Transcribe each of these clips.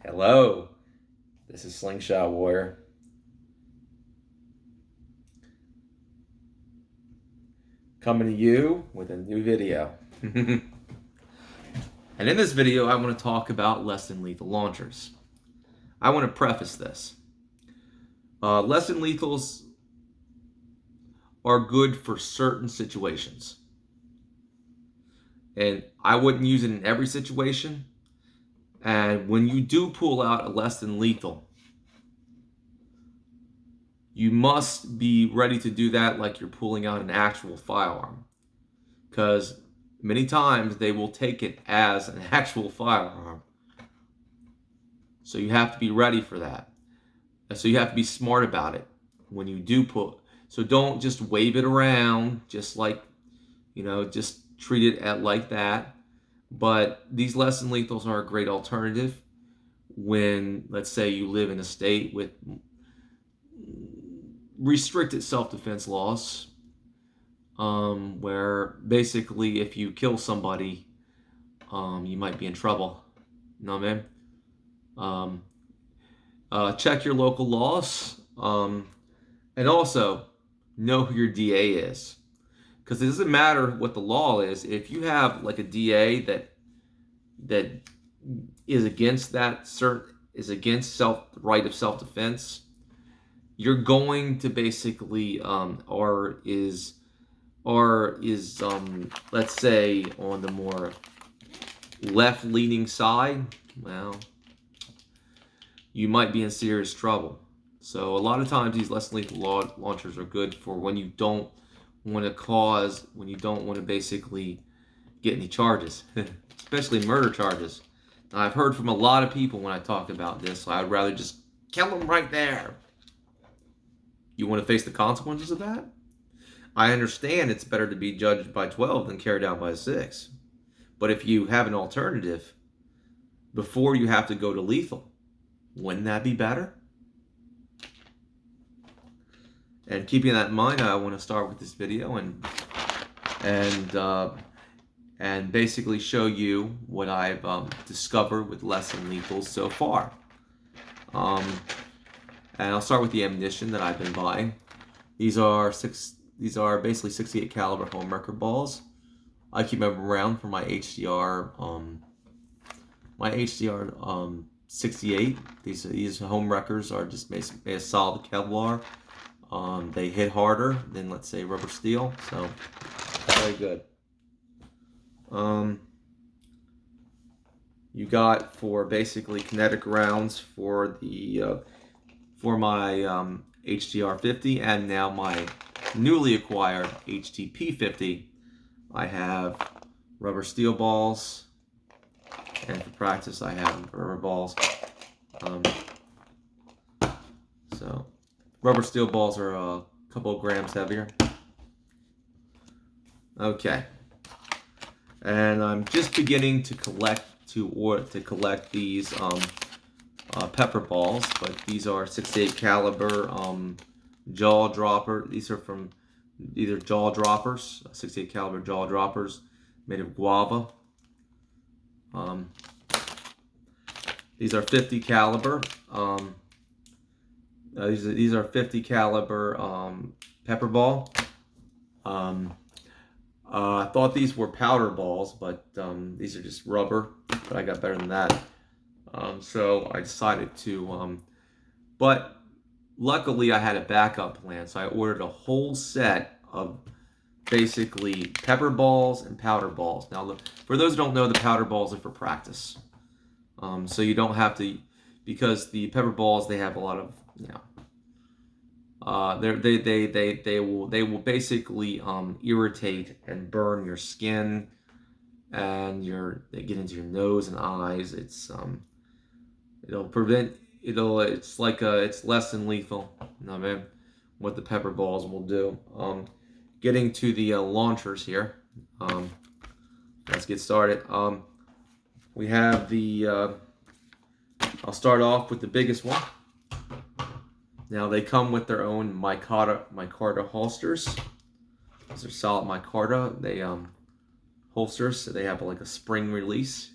Hello, this is Slingshot Warrior. Coming to you with a new video. And in this video, I want to talk about less than lethal launchers. I want to preface this. Less than lethals are good for certain situations. And I wouldn't use it in every situation. And when you do pull out a less than lethal, you must be ready to do that like you're pulling out an actual firearm. Because many times they will take it as an actual firearm. So you have to be ready for that. And so you have to be smart about it when you do pull. So don't just wave it around, just like, just treat it like that. But these less than lethals are a great alternative when, let's say, you live in a state with restricted self-defense laws, where basically if you kill somebody, you might be in trouble. You know what I mean? Check your local laws, and also know who your DA is. Because it doesn't matter what the law is. If you have like a DA that is against right of self-defense, you're going to basically let's say on the more left-leaning side, well, you might be in serious trouble. So a lot of times these less lethal launchers are good for when you don't want to basically get any charges, especially murder charges. Now, I've heard from a lot of people when I talk about this, so I'd rather just kill them right there. You want to face the consequences of that? I understand it's better to be judged by 12 than carried out by 6. But if you have an alternative before you have to go to lethal, wouldn't that be better? And keeping that in mind, I want to start with this video and basically show you what I've discovered with less than lethals so far. And I'll start with the ammunition that I've been buying. These are basically 68 caliber homewrecker balls. I keep them around for my HDR 68. These homewreckers are just made of solid Kevlar. They hit harder than, let's say, rubber steel, so very good. You got for basically kinetic rounds for my HDR 50 and now my newly acquired HTP 50. I have rubber steel balls, and for practice I have rubber balls. So rubber steel balls are a couple of grams heavier. Okay, and I'm just beginning to collect these pepper balls, but these are 68 caliber jaw dropper. These are from either jaw droppers, 68 caliber jaw droppers made of guava. These are 50 caliber. These are 50 caliber pepper ball. I thought these were powder balls, but these are just rubber. But I got better than that. So I decided to. But luckily, I had a backup plan, so I ordered a whole set of basically pepper balls and powder balls. Now, for those who don't know, the powder balls are for practice. So you don't have to, because the pepper balls, they have a lot of, they will basically irritate and burn your skin, and they get into your nose and eyes. It's it's less than lethal. You know what I mean? What the pepper balls will do. Getting to the launchers here. Let's get started. We have I'll start off with the biggest one. Now they come with their own Micarta Holsters. These are solid Micarta. They holsters, so they have like a spring release.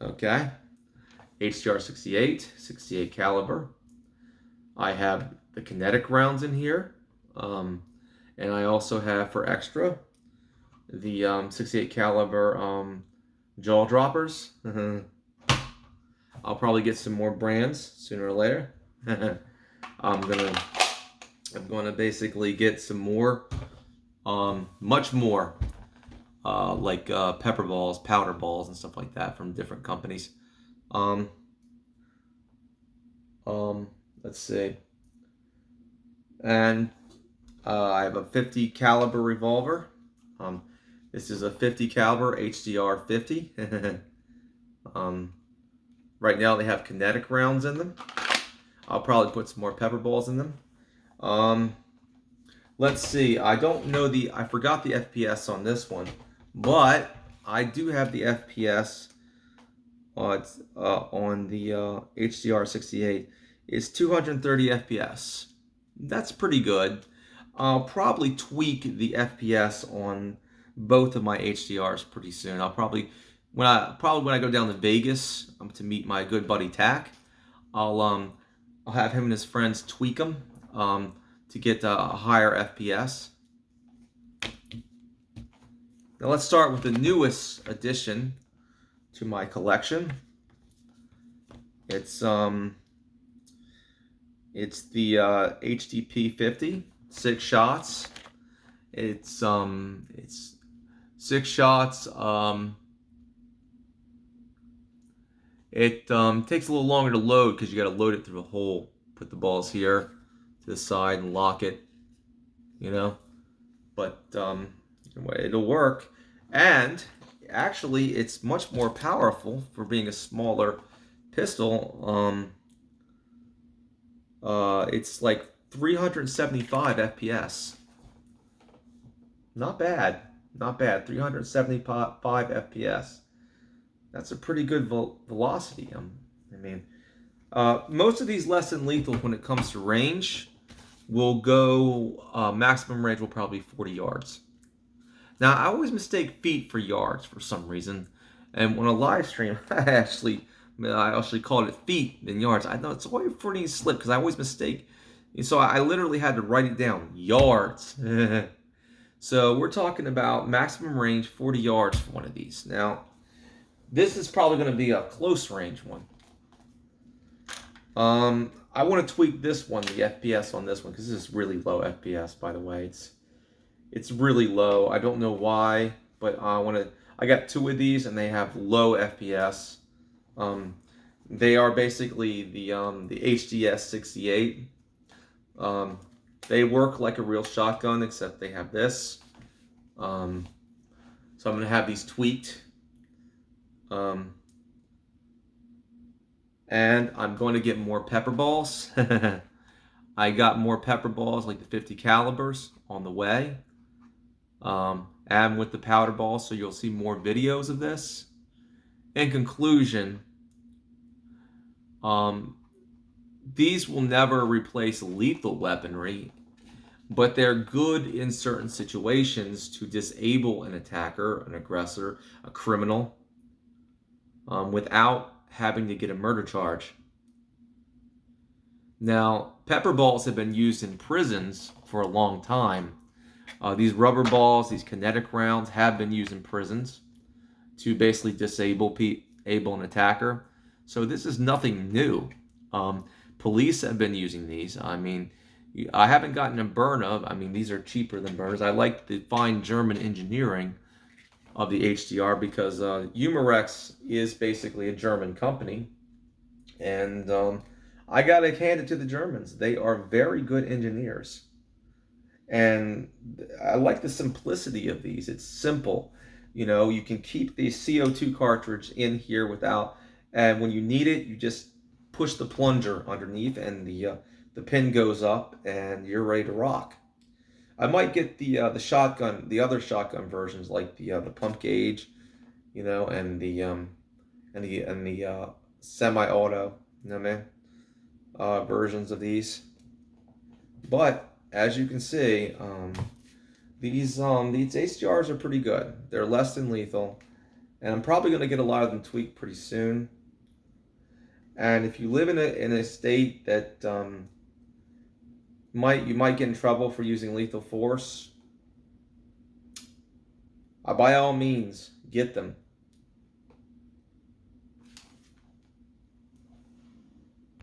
Okay. HDR 68 caliber. I have the kinetic rounds in here, and I also have for extra the 68 caliber jaw droppers. I'll probably get some more brands sooner or later. I'm gonna basically get some more, much more, like pepper balls, powder balls, and stuff like that from different companies. Let's see. And I have a 50 caliber revolver. This is a 50 caliber HDR 50. Right now they have kinetic rounds in them. I'll probably put some more pepper balls in them. Let's see. I forgot the FPS on this one, but I do have the FPS on the HDR 68. It's 230 FPS. That's pretty good. I'll probably tweak the FPS on both of my HDRs pretty soon. I'll probably when I go down to Vegas to meet my good buddy Tack, I'll have him and his friends tweak them to get a higher FPS. Now let's start with the newest addition to my collection. It's the HDP 50, 6 shots. It's 6 shots. It takes a little longer to load because you got to load it through a hole. Put the balls here to the side and lock it, you know. But it'll work. And actually, it's much more powerful for being a smaller pistol. It's like 375 FPS. Not bad. Not bad. 375 FPS. That's a pretty good velocity. I mean, most of these less than lethal when it comes to range will go, maximum range will probably be 40 yards. Now, I always mistake feet for yards for some reason. And when I live stream, I actually called it feet than yards. I know it's always a pretty slip because I always mistake. And so I literally had to write it down, yards. So we're talking about maximum range 40 yards for one of these. Now, this is probably going to be a close range one. I want to tweak this one, the FPS on this one, because this is really low FPS, by the way. It's really low. I don't know why, but I got 2 of these and they have low FPS. They are basically the HDS 68. They work like a real shotgun, except they have this. So I'm going to have these tweaked. And I'm going to get more pepper balls. I got more pepper balls, like the 50 calibers, on the way. And with the powder balls, so you'll see more videos of this. In conclusion, these will never replace lethal weaponry, but they're good in certain situations to disable an attacker, an aggressor, a criminal, without having to get a murder charge. Now, pepper balls have been used in prisons for a long time. These rubber balls, these kinetic rounds have been used in prisons to basically disable an attacker. So this is nothing new. Police have been using these. I mean, I haven't gotten a Berna. I mean, these are cheaper than Bernas. I like the fine German engineering of the HDR because Umarex is basically a German company. And I gotta hand it to the Germans. They are very good engineers. And I like the simplicity of these. It's simple. You know, you can keep the CO2 cartridge in here and when you need it, you just push the plunger underneath and the pin goes up and you're ready to rock. I might get the shotgun, the other shotgun versions like the pump gauge, you know, and the semi-auto, you know what I mean, versions of these. But as you can see, these HDRs are pretty good. They're less than lethal, and I'm probably going to get a lot of them tweaked pretty soon. And if you live in a state that you might get in trouble for using lethal force, by all means, get them.